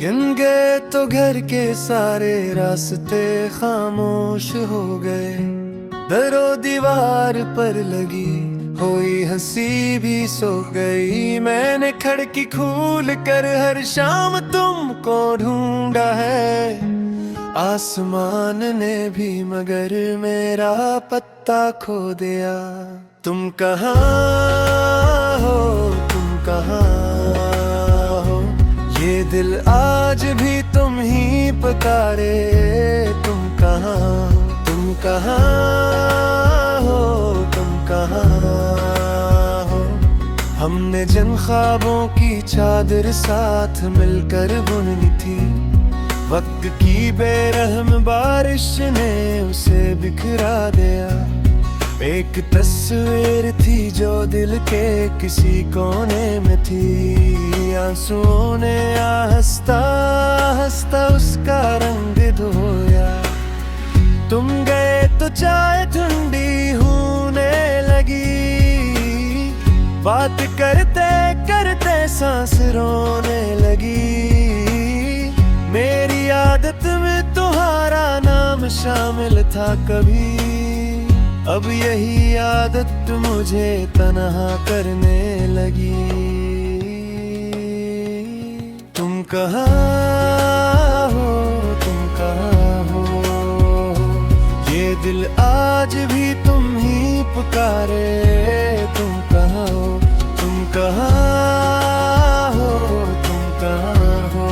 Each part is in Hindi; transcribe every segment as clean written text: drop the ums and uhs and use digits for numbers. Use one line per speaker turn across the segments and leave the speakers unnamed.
गिन गए तो घर के सारे रास्ते खामोश हो गए। दरो दीवार पर लगी हुई हंसी भी सो गई। मैंने खिड़की खोल कर हर शाम तुमको ढूंढा है। आसमान ने भी मगर मेरा पत्ता खो दिया। तुम कहाँ हो, तुम कहाँ हो, ये दिल आज भी तुम ही पुकारे। तुम कहाँ हो, तुम कहाँ हो, तुम कहाँ हो। हमने जिन ख्वाबों की चादर साथ मिलकर बुनी थी, वक्त की बेरहम बारिश ने उसे बिखरा दिया। एक तस्वीर थी जो दिल के किसी कोने में थी। आंसुओं ने आहिस्ता आहिस्ता उसका रंग धोया। तुम गए तो चाय ठंडी होने लगी। बात करते करते सांस रोने लगी। मेरी आदत में तुम्हारा नाम शामिल था कभी। अब यही आदत मुझे तन्हा करने लगी। तुम कहाँ हो, तुम कहाँ हो, ये दिल आज भी तुम ही पुकारे। तुम कहाँ हो, तुम कहाँ हो, तुम कहाँ हो।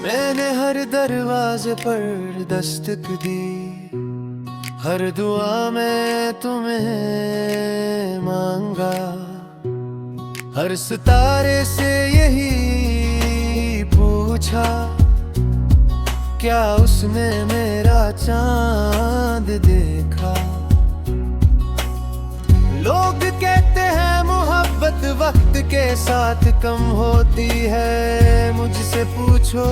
मैंने हर दरवाजे पर दस्तक दी, हर दुआ में तुम्हें मांगा। हर सितारे से यही पूछा, क्या उसने मेरा चांद देखा। लोग कहते हैं मोहब्बत वक्त के साथ कम होती है। मुझसे पूछो,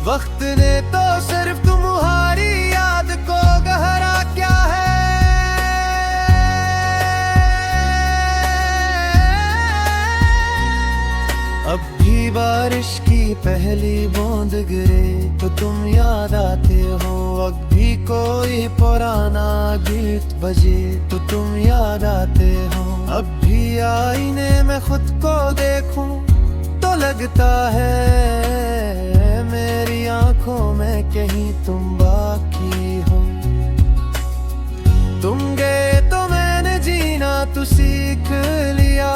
वक्त ने तो सिर्फ तुम्हारी याद को गहरा क्या है। अब भी बारिश की पहली बूंद गिरे तो तुम याद आते हो। अब भी कोई पुराना गीत बजे तो तुम याद आते हो। अब भी आईने में खुद को देखूं तो लगता है मेरी आंखों में कहीं तुम बाकी हो। तुम गए तो मैंने जीना तो सीख लिया,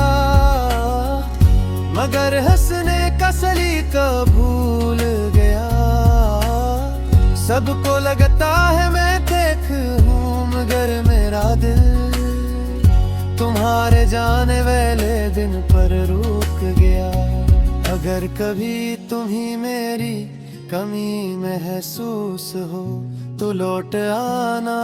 मगर हंसने का सलीका भूल गया। सबको लगता है मैं देख हूँ, मगर मेरा दिल तुम्हारे जाने वाले दिन पर रुक गया। अगर कभी तुम्हें मेरी कमी महसूस हो तो लौट आना।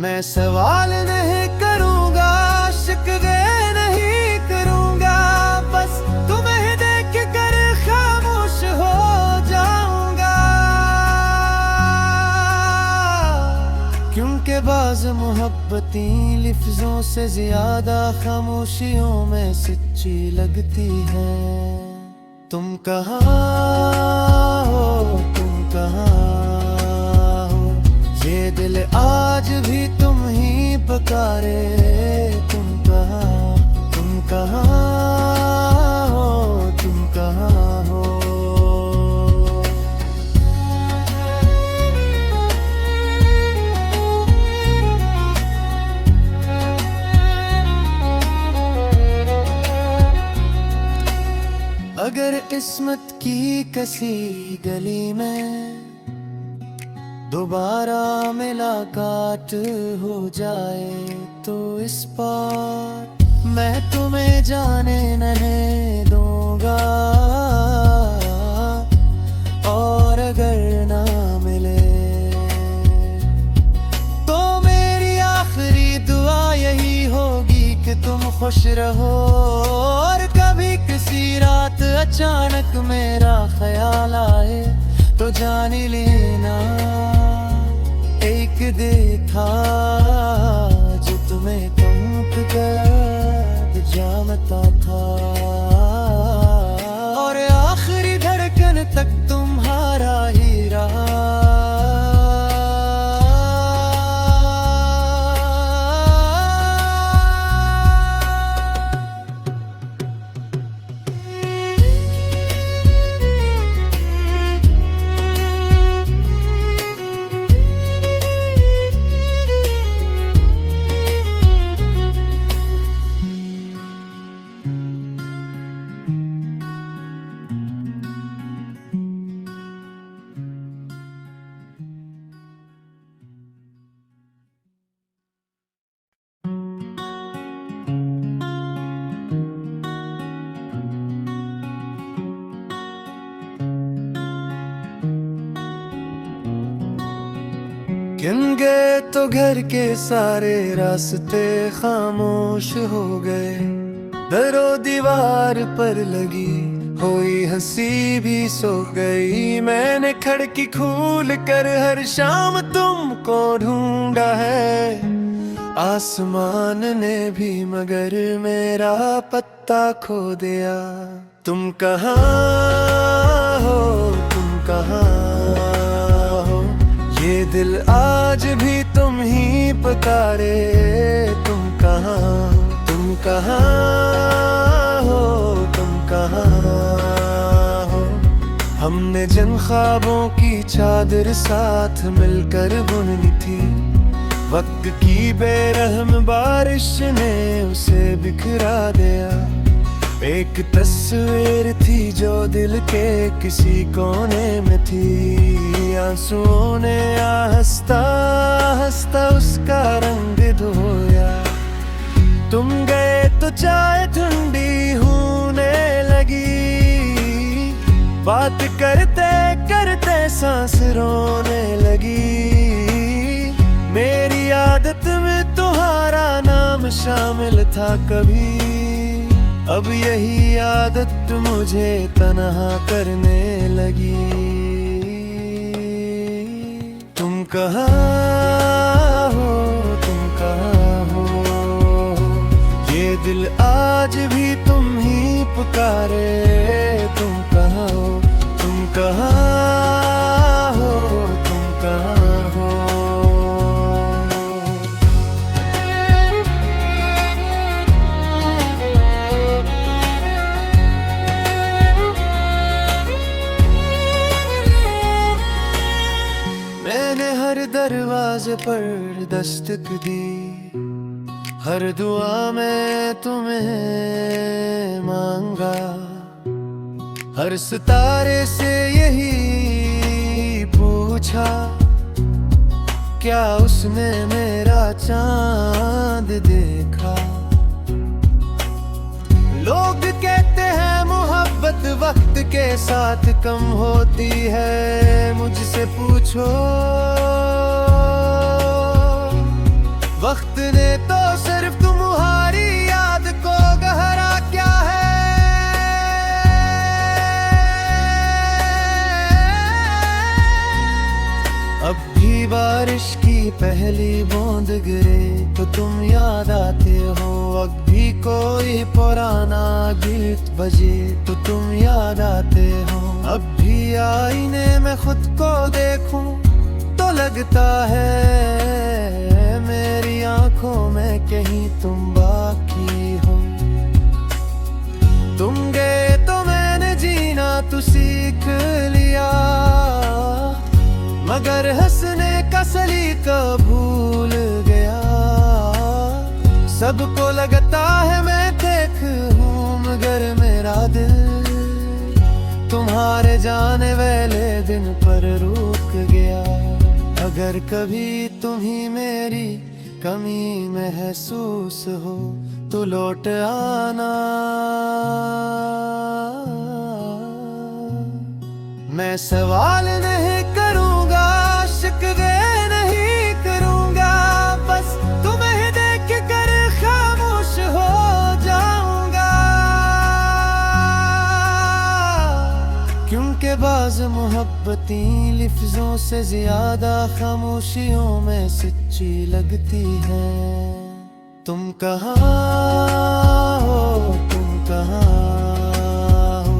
मैं सवाल नहीं करूँगा, शिकवे नहीं करूँगा, बस तुम्हें देख कर खामोश हो जाऊँगा। क्योंकि बाज़ मोहब्बतें लफ्ज़ों से ज़्यादा खामोशियों में सच्ची लगती हैं। तुम कहाँ हो, तुम कहाँ हो, ये दिल आज भी तुम ही पुकारे। तुम कहाँ, तुम कहाँ हो, तुम कहाँ हो। अगर किस्मत की किसी गली में दोबारा मुलाकात हो जाए तो इस बार मैं तुम्हें जाने नहीं दूंगा। और अगर ना मिले तो मेरी आखिरी दुआ यही होगी कि तुम खुश रहो। अचानक मेरा ख्याल आए तो जान लेना, एक देखा जो तुम्हें कंप कर जानता था, और आखिरी धड़कन तक तुम्हारा ही रहा। गिन गए तो घर के सारे रास्ते खामोश हो गए, दरो दीवार पर लगी हुई हंसी भी सो गई। मैंने खिड़की खोल कर हर शाम तुमको ढूंढा है, आसमान ने भी मगर मेरा पत्ता खो दिया। तुम कहाँ हो, तुम कहाँ हो, ये दिल आज भी तुम ही पुकारे। तुम कहाँ हो, तुम कहाँ हो, तुम कहाँ हो। हमने जिन ख्वाबों की चादर साथ मिलकर बुनी थी, वक्त की बेरहम बारिश ने उसे बिखरा दिया। एक तस्वीर थी जो दिल के किसी कोने में थी, आंसुओं ने हंसता हंसता उसका रंग धोया। तुम गए तो चाय ठंडी होने लगी, बात करते करते सांस रोने लगी। मेरी आदत में तुम्हारा नाम शामिल था कभी, अब यही आदत मुझे तन्हा करने लगी। तुम कहाँ हो, तुम कहाँ हो, ये दिल आज भी तुम ही पुकारे। तुम कहाँ हो, तुम कहाँ हो, तुम कहाँ हो। मैंने हर दरवाजे पर दस्तक दी, हर दुआ में तुम्हें मांगा, हर सितारे से यही पूछा, क्या उसने मेरा चांद देखा। लोग कहते हैं मोहब्बत वक्त के साथ कम होती है, मुझसे पूछो वक्त ने तो सिर्फ तुम्हारी याद को गहरा क्या है। अब भी बारिश की पहली बूंद गिरे तो तुम याद आते हो, अब भी कोई पुराना गीत बजे तो तुम याद आते हो। अब भी आईने में खुद को देखूं तो लगता है मेरी आंखों में कहीं तुम बाकी हो। तुम गए तो मैंने जीना तो सीख लिया, मगर हंसने का सलीका भूल गया। सबको लगता है मैं देख हूँ, मगर मेरा दिल तुम्हारे जाने वाले दिन पर रुक गया। अगर कभी तुम्हें मेरी कमी महसूस हो तो लौट आना, मैं सवाल नहीं करूँगा, शिकवे नहीं करूँगा, बस तुम्हें देख कर खामोश हो जाऊँगा। बाज मोहब्बती लफ्जों से ज्यादा खामोशियों में सच्ची लगती है। तुम कहाँ हो, तुम कहाँ हो,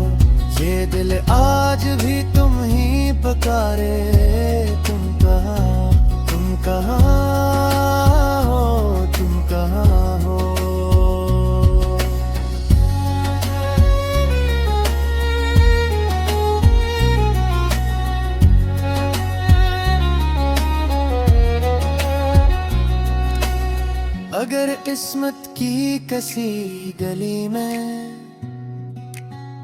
ये दिल आज भी तुम ही पुकारे। तुम कहाँ, तुम कहाँ हो, तुम कहाँ हो। अगर किस्मत की कसी गली में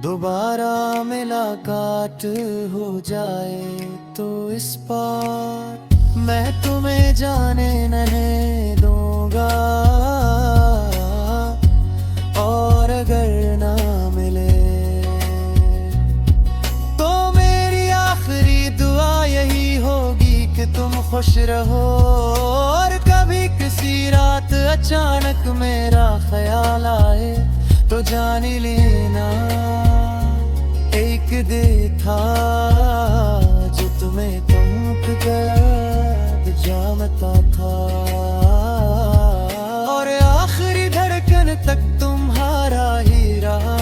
दोबारा मुलाकात हो जाए तो इस बार मैं तुम्हें जाने नहीं दूंगा। और अगर ना मिले तो मेरी आखिरी दुआ यही होगी कि तुम खुश रहो। और कभी किसी रात अचानक मेरा ख्याल आए तो जान लेना एक दिल था जो तुम्हें तमक कर जामता था। और आखिरी धड़कन तक तुम्हारा ही रहा।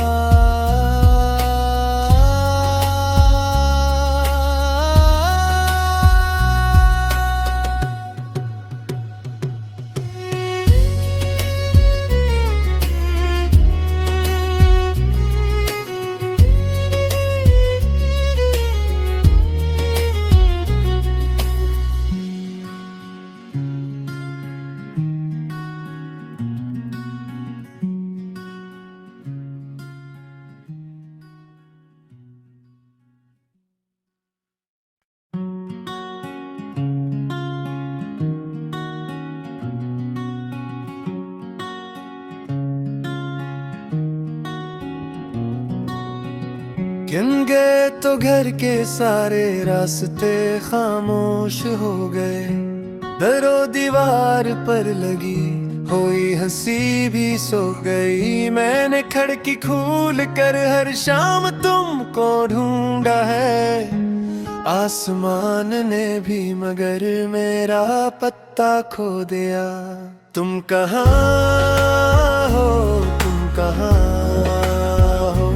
गिन गए तो घर के सारे रास्ते खामोश हो गए। दरो दीवार पर लगी हुई हंसी भी सो गई। मैंने खिड़की खोल कर हर शाम तुमको ढूंढा है। आसमान ने भी मगर मेरा पत्ता खो दिया। तुम कहाँ हो, तुम कहाँ हो,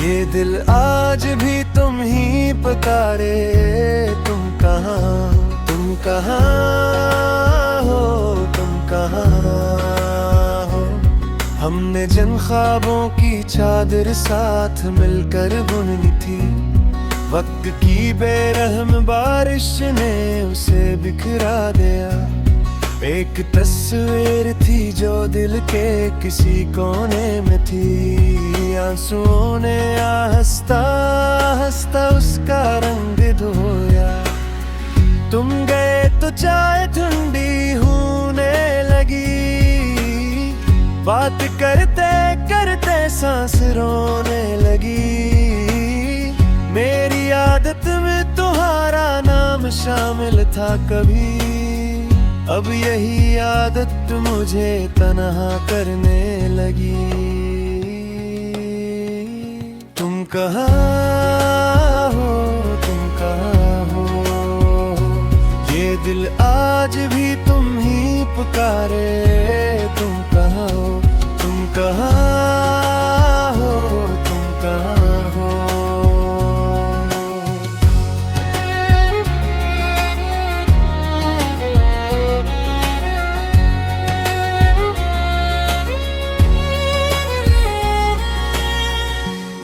ये दिल आज भी तुम ही पुकारे। तुम कहाँ, तुम कहाँ हो, तुम कहाँ हो। हमने जिन ख्वाबों की चादर साथ मिलकर बुनी थी, वक्त की बेरहम बारिश ने उसे बिखरा दिया। एक तस्वीर थी जो दिल के किसी कोने में थी। आंसुओं ने हंसता हंसता उसका रंग धोया। तुम गए तो चाय ठंडी होने लगी। बात करते करते सांस रोने लगी। मेरी आदत में तुम्हारा नाम शामिल था कभी। अब यही आदत मुझे तन्हा करने लगी। तुम कहाँ हो, तुम कहाँ हो, ये दिल आज भी तुम ही पुकारे। तुम कहाँ हो, तुम कहाँ हो, तुम कहाँ हो।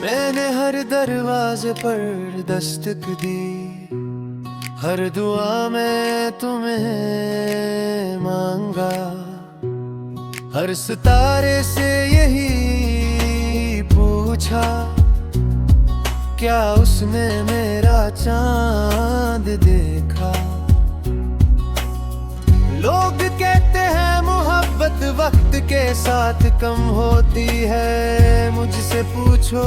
मैंने हर दरवाजे पर दस्तक दी, हर दुआ में तुम्हें मांगा। हर सितारे से यही पूछा, क्या उसने मेरा चांद देखा। लोग कहते हैं मोहब्बत वक्त के साथ कम होती है, मुझसे पूछो